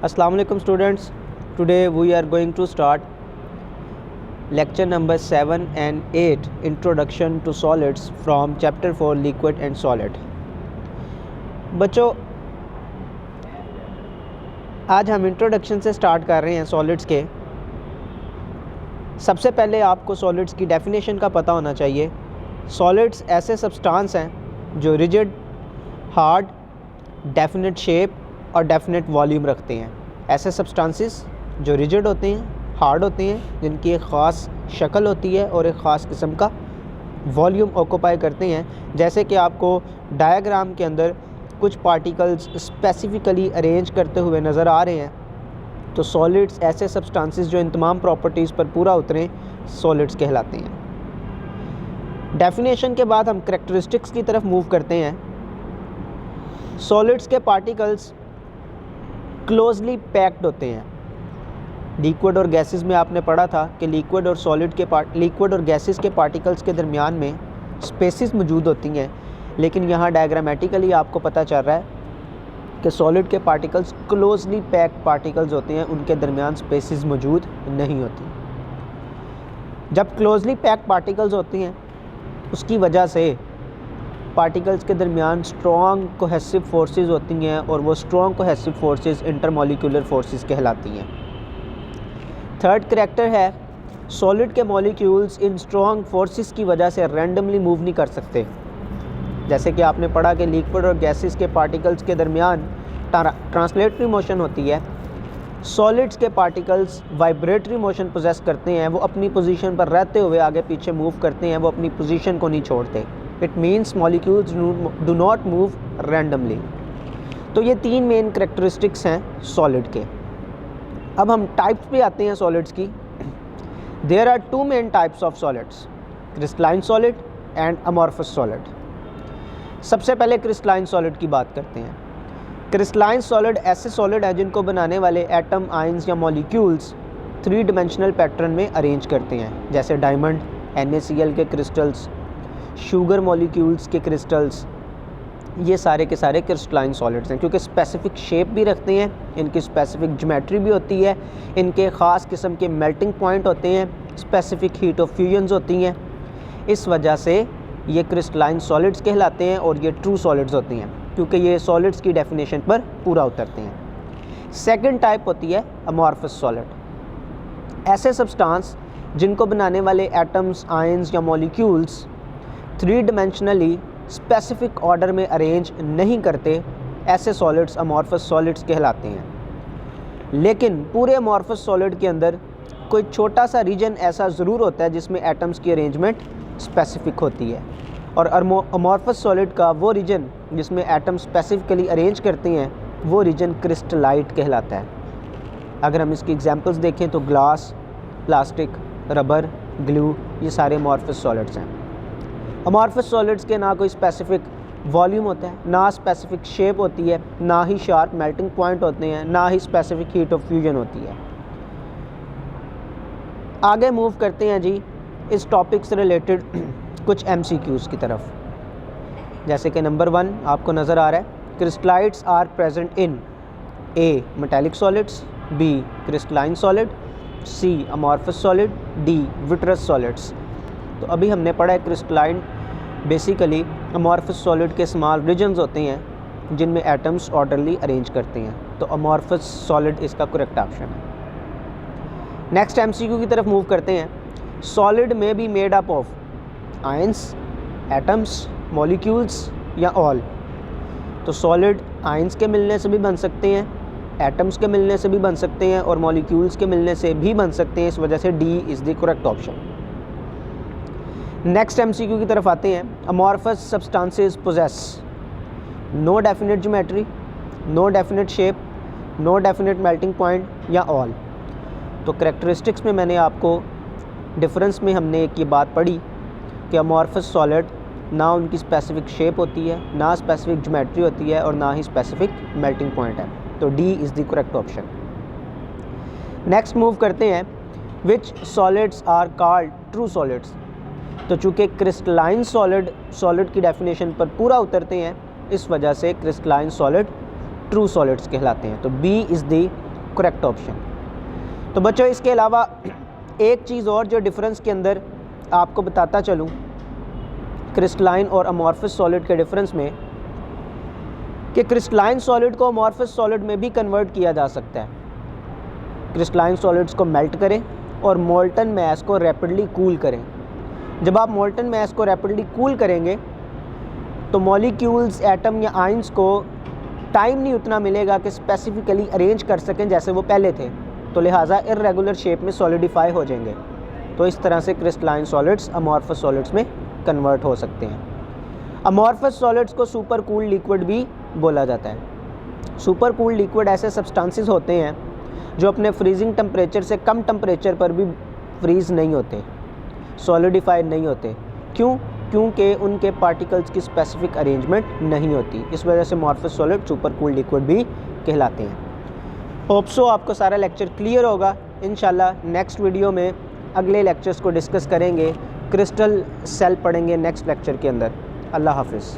Assalamu alaikum students. Today we are going to start lecture number 7 and 8 Introduction to Solids from chapter 4 Liquid and Solid. बच्चों आज हम introduction से start कर रहे हैं solids के। सबसे पहले आपको सॉलिड्स की डेफिनेशन का पता होना चाहिए। सॉलिड्स ऐसे सब्सटेंस हैं जो रिजिड, हार्ड, डेफिनेट शेप और डेफिनेट वॉल्यूम रखते हैं। ऐसे सब्सटेंसेस जो रिजिड होते हैं, हार्ड होते हैं, जिनकी एक ख़ास शक्ल होती है और एक ख़ास किस्म का वॉल्यूम ऑक्यूपाई करते हैं। जैसे कि आपको डायग्राम के अंदर कुछ पार्टिकल्स स्पेसिफिकली अरेंज करते हुए नज़र आ रहे हैं। तो सॉलिड्स ऐसे सब्सटेंसेस जो इन तमाम प्रॉपर्टीज़ पर पूरा उतरें सॉलिड्स कहलाते हैं। डेफिनेशन के बाद हम करैक्टरिस्टिक्स की तरफ मूव करते हैं। सॉलिड्स के पार्टिकल्स क्लोजली पैक्ड होते हैं। लिक्विड और गैसेस में आपने पढ़ा था कि लिक्विड और गैसेस के पार्टिकल्स के दरमियान में स्पेसेस मौजूद होती हैं, लेकिन यहाँ डायग्रामेटिकली आपको पता चल रहा है कि सॉलिड के पार्टिकल्स क्लोजली पैक्ड पार्टिकल्स होते हैं, उनके दरमियान स्पेसेस मौजूद नहीं होती। जब क्लोजली पैक्ड पार्टिकल्स होती हैं उसकी वजह से पार्टिकल्स के दरमियान स्ट्रॉन्ग कोहेसिव फोर्सेस होती हैं और वो strong cohesive forces intermolecular forces कहलाती हैं। थर्ड करैक्टर है, सॉलिड के मॉलिक्यूल्स इन स्ट्रॉन्ग फोर्सेस की वजह से रैंडमली मूव नहीं कर सकते। जैसे कि आपने पढ़ा कि लिक्विड और गैसेस के पार्टिकल्स के दरमियान ट्रांसलेटरी मोशन होती है। सॉलिड्स के पार्टिकल्स वाइब्रेटरी मोशन पोजेस करते हैं। वो अपनी पोजीशन पर रहते हुए आगे पीछे मूव करते हैं, वो अपनी पोजीशन को नहीं छोड़ते। It means molecules do not move randomly. तो ये तीन मेन करैक्टरिस्टिक्स हैं सॉलिड के। अब हम टाइप्स पे आते हैं सॉलिड्स की। There are two main types of solids, crystalline solid and amorphous solid. सबसे पहले क्रिस्टलाइन सॉलिड की बात करते हैं। क्रिस्टलाइन सॉलिड ऐसे सॉलिड हैं जिनको बनाने वाले एटम, आयंस या मॉलिक्यूल्स 3 डायमेंशनल पैटर्न में अरेंज करते हैं। जैसे डायमंड, NaCl के क्रिस्टल्स, शुगर मॉलिक्यूल्स के क्रिस्टल्स, ये सारे के सारे क्रिस्टलाइन सॉलिड्स हैं क्योंकि स्पेसिफिक शेप भी रखते हैं, इनकी स्पेसिफिक ज्योमेट्री भी होती है, इनके ख़ास किस्म के मेल्टिंग पॉइंट होते हैं, स्पेसिफिक हीट ऑफ फ्यूजन्स होती हैं। इस वजह से ये क्रिस्टलाइन सॉलिड्स कहलाते हैं और ये ट्रू सॉलिड्स होती हैं क्योंकि ये सॉलिड्स की डेफिनेशन पर पूरा उतरते हैं। सेकंड टाइप होती है अमॉर्फस सॉलिड। ऐसे सब्सटेंस जिनको बनाने वाले एटम्स, आयंस या मॉलिक्यूल्स 3 डायमेंशनली स्पेसिफिक ऑर्डर में अरेंज नहीं करते, ऐसे सॉलिड्स अमॉर्फस सॉलिड्स कहलाते हैं। लेकिन पूरे अमॉर्फस सॉलिड के अंदर कोई छोटा सा रीजन ऐसा ज़रूर होता है जिसमें एटम्स की अरेंजमेंट स्पेसिफिक होती है, और अमॉर्फस सॉलिड का वो रीजन जिसमें एटम स्पेसिफिकली अरेंज करते हैं वो रीजन क्रिस्टलाइट कहलाता है। अगर हम इसकी एग्जांपल्स देखें तो ग्लास, प्लास्टिक, रबर, ग्लू, ये सारे अमॉर्फस सॉलिड्स हैं। अमॉर्फस सॉलिड्स के ना कोई स्पेसिफिक वॉल्यूम होता है, ना स्पेसिफिक शेप होती है, ना ही शार्प मेल्टिंग पॉइंट होते हैं, ना ही स्पेसिफिक हीट ऑफ फ्यूजन होती है। आगे मूव करते हैं जी इस टॉपिक से रिलेटेड कुछ MCQs की तरफ। जैसे कि नंबर 1 आपको नज़र आ रहा है, crystallites are present in A metallic solids, B crystalline solid, C amorphous solid, D vitreous solids. तो अभी हमने पढ़ा है क्रिस्टलाइन बेसिकली अमॉर्फस सॉलिड के स्मॉल रीजन्स होते हैं जिनमें एटम्स ऑर्डरली अरेंज करते हैं। तो अमॉर्फस सॉलिड इसका करेक्ट ऑप्शन है। नेक्स्ट MCQ की तरफ मूव करते हैं। सॉलिड में be made up of ions, atoms, molecules या ऑल। तो सॉलिड आयंस के मिलने से भी बन सकते हैं, एटम्स के मिलने से भी बन सकते हैं और मॉलिक्यूल्स के मिलने से भी बन सकते हैं। इस वजह से D is the correct option. Next MCQ की तरफ आते हैं। Amorphous substances possess no definite geometry, no definite shape, no definite melting point या ऑल। तो करैक्टरिस्टिक्स में मैंने आपको डिफरेंस में हमने एक ये बात पढ़ी कि अमॉर्फस सॉलिड ना उनकी स्पेसिफिक शेप होती है, ना स्पेसिफिक ज्योमेट्री होती है और ना ही स्पेसिफिक मेल्टिंग पॉइंट है। तो D is the correct option. Next move करते हैं, which solids are called true solids. तो चूँकि क्रिस्टलाइन सॉलिड की डेफिनेशन पर पूरा उतरते हैं, इस वजह से क्रिस्टलाइन सॉलिड ट्रू सॉलिड्स कहलाते हैं। तो B is the correct option. तो बच्चों इसके अलावा एक चीज़ और जो डिफरेंस के अंदर आपको बताता चलूँ क्रिस्टलाइन और अमॉर्फस सॉलिड के डिफरेंस में, कि क्रिस्टलाइन सॉलिड को अमॉर्फस सॉलिड में भी कन्वर्ट किया जा सकता है। क्रिस्टलाइन सॉलिड्स को मेल्ट करें और मोल्टन मैस को रैपिडली कूल करें। जब आप मोल्टन मैस को रैपिडली कूल करेंगे तो मॉलिक्यूल्स, एटम या आयंस को टाइम नहीं उतना मिलेगा कि स्पेसिफिकली अरेंज कर सकें जैसे वो पहले थे, तो लिहाजा इर्रेगुलर शेप में सॉलिडिफाई हो जाएंगे। तो इस तरह से क्रिस्टलाइन सॉलिड्स अमॉर्फस सॉलिड्स में कन्वर्ट हो सकते हैं। अमॉर्फस सॉलिड्स को सुपर कूल लिक्विड भी बोला जाता है। सुपर कूल लिक्विड ऐसे सब्सटेंसेस होते हैं जो अपने फ्रीजिंग टेम्परेचर से कम टेम्परेचर पर भी फ्रीज़ नहीं होते, सॉलिडिफाइड नहीं होते। क्यों? क्योंकि उनके पार्टिकल्स की स्पेसिफिक अरेंजमेंट नहीं होती। इस वजह से amorphous solid super cool liquid भी कहलाते हैं। होप सो आपको सारा लेक्चर क्लियर होगा। इंशाल्लाह नेक्स्ट वीडियो में अगले लेक्चर्स को डिस्कस करेंगे, क्रिस्टल सेल पढ़ेंगे नेक्स्ट लेक्चर के अंदर। अल्लाह हाफिज़।